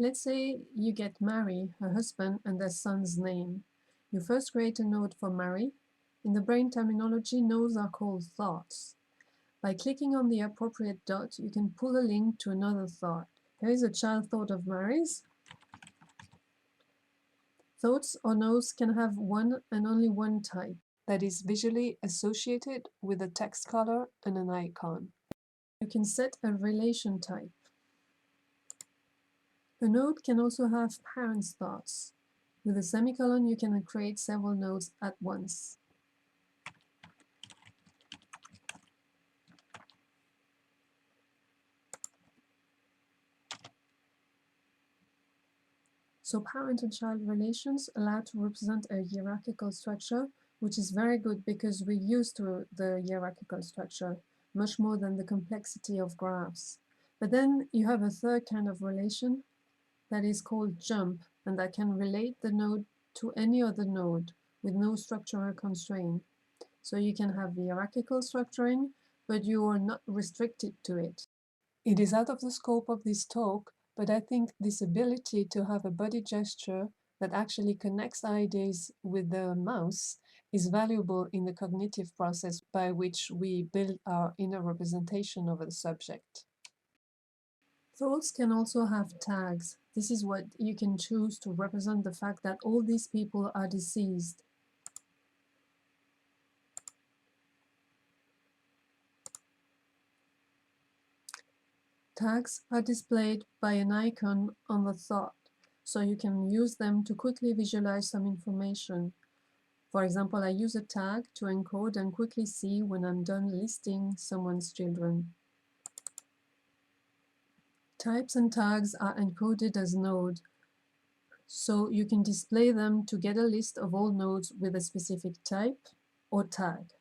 Let's say you get Mary, her husband, and their son's name. You first create a node for Mary. In the brain terminology, nodes are called thoughts. By clicking on the appropriate dot, you can pull a link to another thought. Here is a child thought of Mary's. Thoughts or nodes can have one and only one type, that is visually associated with a text color and an icon. You can set a relation type. A node can also have parents' thoughts. With a semicolon, you can create several nodes at once. So parent and child relations allow to represent a hierarchical structure, which is very good because we're used to the hierarchical structure, much more than the complexity of graphs. But then you have a third kind of relation that is called jump, and that can relate the node to any other node with no structural constraint. So you can have hierarchical structuring, but you are not restricted to it. It is out of the scope of this talk, but I think this ability to have a body gesture that actually connects ideas with the mouse is valuable in the cognitive process by which we build our inner representation of the subject. Thoughts can also have tags. This is what you can choose to represent the fact that all these people are deceased. Tags are displayed by an icon on the thought, so you can use them to quickly visualize some information. For example, I use a tag to encode and quickly see when I'm done listing someone's children. Types and tags are encoded as node, so you can display them to get a list of all nodes with a specific type or tag.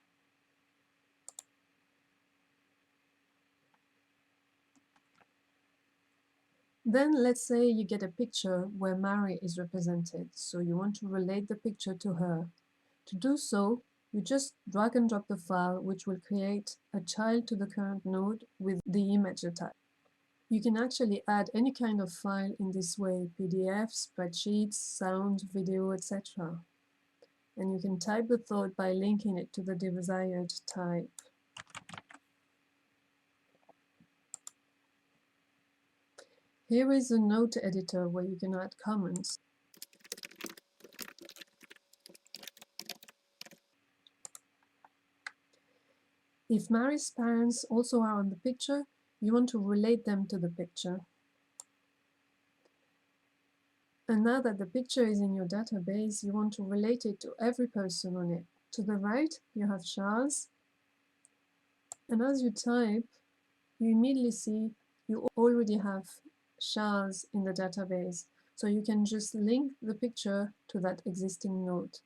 Then let's say you get a picture where Mary is represented, so you want to relate the picture to her. To do so, you just drag and drop the file, which will create a child to the current node with the image type. You can actually add any kind of file in this way: PDF, spreadsheets, sound, video, etc. And you can type the thought by linking it to the desired type. Here is a note editor where you can add comments. If Mary's parents also are on the picture, you want to relate them to the picture. And now that the picture is in your database, you want to relate it to every person on it. To the right, you have Charles. And as you type, you immediately see you already have Charles in the database. So you can just link the picture to that existing node.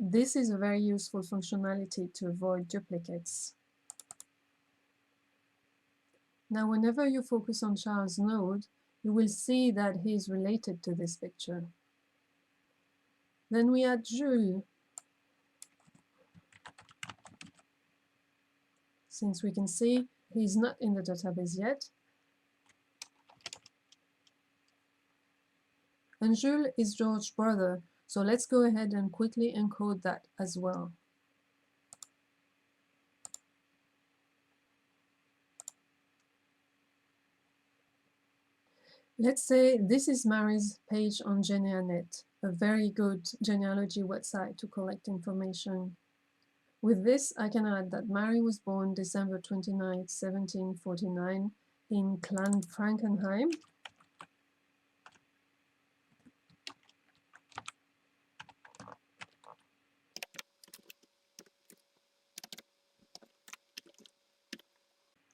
This is a very useful functionality to avoid duplicates. Now, whenever you focus on Charles' node, you will see that he is related to this picture. Then we add Jules. Since we can see he's not in the database yet. And Jules is George's brother, so let's go ahead and quickly encode that as well. Let's say this is Mary's page on GeneaNet, a very good genealogy website to collect information. With this, I can add that Mary was born December 29, 1749 in Clan Frankenheim.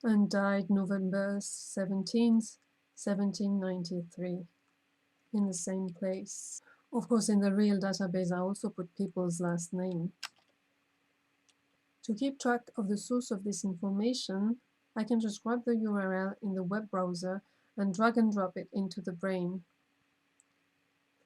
And died November 17th, 1793 in the same place. Of course, in the real database, I also put people's last name. To keep track of the source of this information, I can just grab the URL in the web browser and drag and drop it into TheBrain.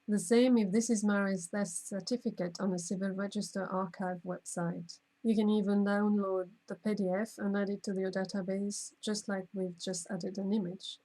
The same if this is Mary's death certificate on the Civil Register Archive website. You can even download the PDF and add it to your database, just like we've just added an image.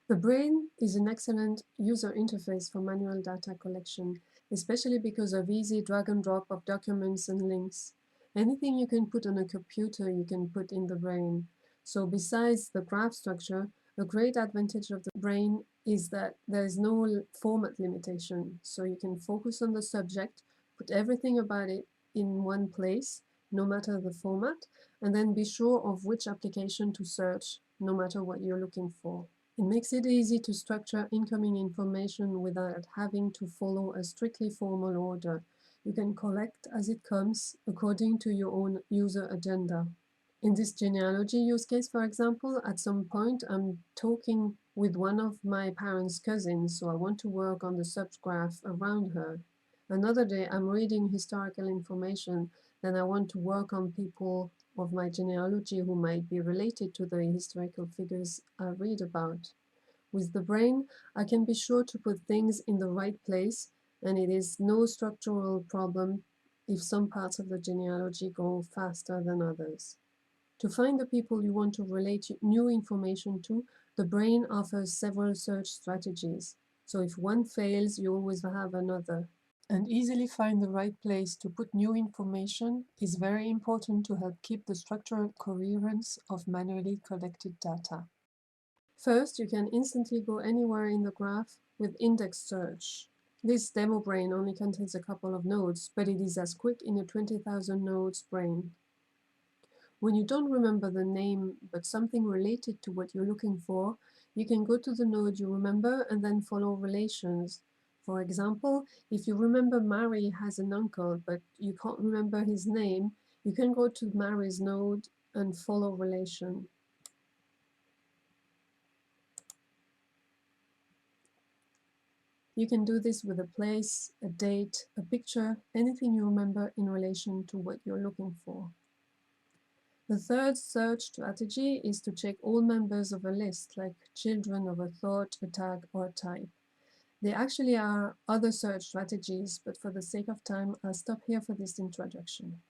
The brain is an excellent user interface for manual data collection, especially because of easy drag and drop of documents and links. Anything you can put on a computer, you can put in the brain. So besides the graph structure, a great advantage of the brain is that there is no format limitation. So you can focus on the subject, put everything about it in one place, no matter the format, and then be sure of which application to search, no matter what you're looking for. It makes it easy to structure incoming information without having to follow a strictly formal order. You can collect as it comes according to your own user agenda. In this genealogy use case, for example, at some point I'm talking with one of my parents' cousins, so I want to work on the subgraph around her. Another day I'm reading historical information, then I want to work on people of my genealogy who might be related to the historical figures I read about. With the brain, I can be sure to put things in the right place, and it is no structural problem if some parts of the genealogy go faster than others. To find the people you want to relate new information to, the brain offers several search strategies. So if one fails, you always have another. And easily find the right place to put new information is very important to help keep the structural coherence of manually collected data. First, you can instantly go anywhere in the graph with index search. This demo brain only contains a couple of nodes, but it is as quick in a 20,000 nodes brain. When you don't remember the name, but something related to what you're looking for, you can go to the node you remember and then follow relations. For example, if you remember Mary has an uncle, but you can't remember his name, you can go to Mary's node and follow relation. You can do this with a place, a date, a picture, anything you remember in relation to what you're looking for. The third search strategy is to check all members of a list, like children of a thought, a tag, or a type. There actually are other search strategies, but for the sake of time, I'll stop here for this introduction.